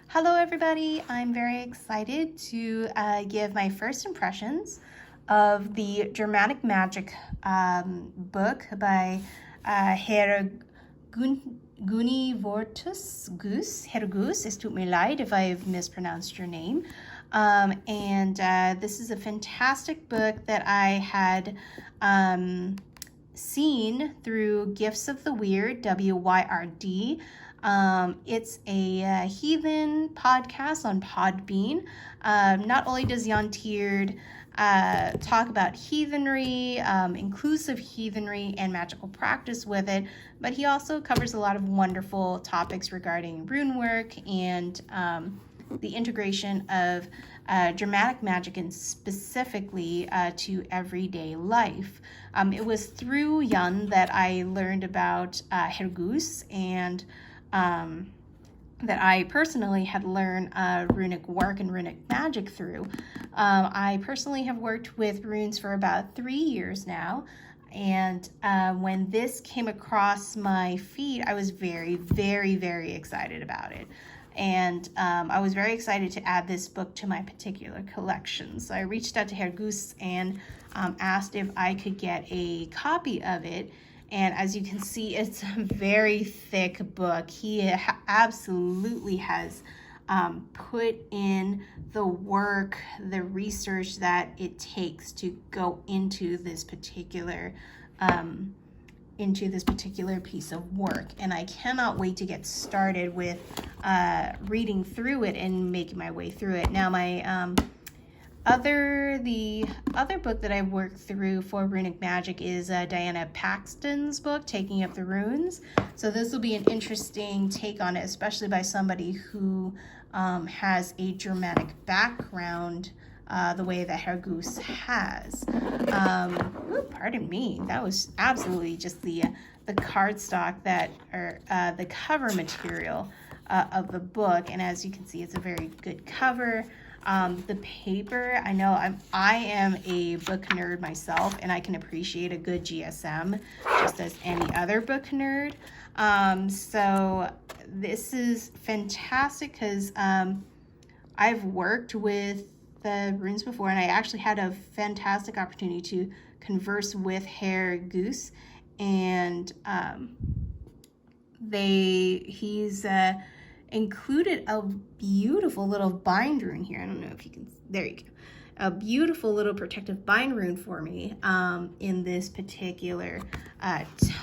Hello everybody, I'm very excited to give my first impressions of the Germanic Magic book by Herr Gunivortus, Goos, Herr Goos. Es tut mir leid if I've mispronounced your name. This is a fantastic book that I had seen through Gifts of the Weird, WYRD. It's a heathen podcast on Podbean. Not only does Jan Tiered talk about heathenry, inclusive heathenry, and magical practice with it, but he also covers a lot of wonderful topics regarding rune work and the integration of Germanic magic and specifically to everyday life. It was through Jan that I learned about Herr Goos and that I personally had learned runic work and runic magic through. I personally have worked with runes for about 3 years now, and when this came across my feed, I was very, very, very excited about it. And I was very excited to add this book to my particular collection. So I reached out to Herr Goos and asked if I could get a copy of it. And as you can see, it's a very thick book. He absolutely has put in the work, the research that it takes to go into this particular piece of work. And I cannot wait to get started with reading through it and making my way through it. Now, the other book that I worked through for runic magic is Diana Paxton's book, Taking Up the Runes. So this will be an interesting take on it, especially by somebody who has a Germanic background, the way that Herr Goos has. Pardon me, that was absolutely just the cardstock the cover material of the book. And as you can see, it's a very good cover. The paper, I am a book nerd myself, and I can appreciate a good GSM just as any other book nerd. So this is fantastic because I've worked with the runes before, and I actually had a fantastic opportunity to converse with Herr Goos, and he's included a beautiful little bind rune here. I don't know if you can, there you go. A beautiful little protective bind rune for me in this particular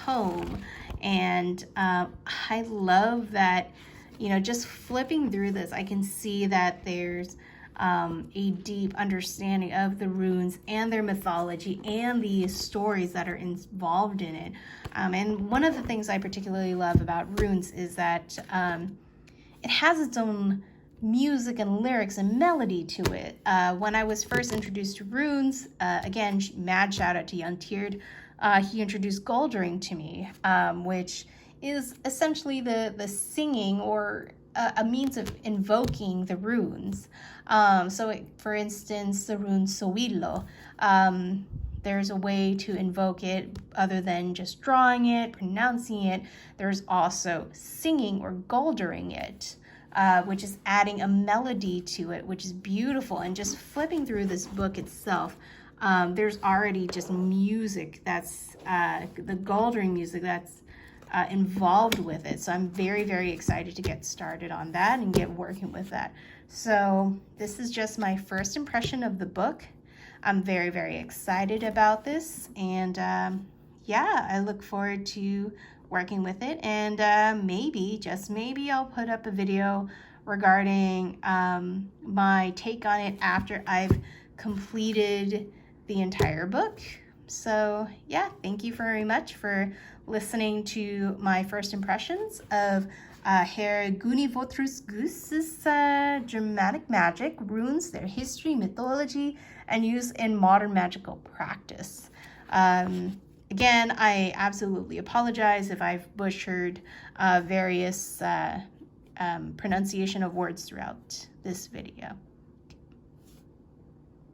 tome. And I love that, just flipping through this, I can see that there's a deep understanding of the runes and their mythology and the stories that are involved in it. And one of the things I particularly love about runes is that it has its own music and lyrics and melody to it. When I was first introduced to runes, again, mad shout out to Jan Tiered, he introduced Goldring to me, which is essentially the singing or a means of invoking the runes. For instance, the rune Sowilo, there's a way to invoke it other than just drawing it, pronouncing it. There's also singing or goldering it, which is adding a melody to it, which is beautiful. And just flipping through this book itself, there's already just music that's the goldering music that's involved with it. So I'm very, very excited to get started on that and get working with that. So this is just my first impression of the book. I'm very, very excited about this, and I look forward to working with it, and maybe, just maybe, I'll put up a video regarding my take on it after I've completed the entire book. So thank you very much for listening to my first impressions of Herr Gunivortus Goos's Germanic magic, runes, their history, mythology, and use in modern magical practice. Again, I absolutely apologize if I've butchered various pronunciation of words throughout this video.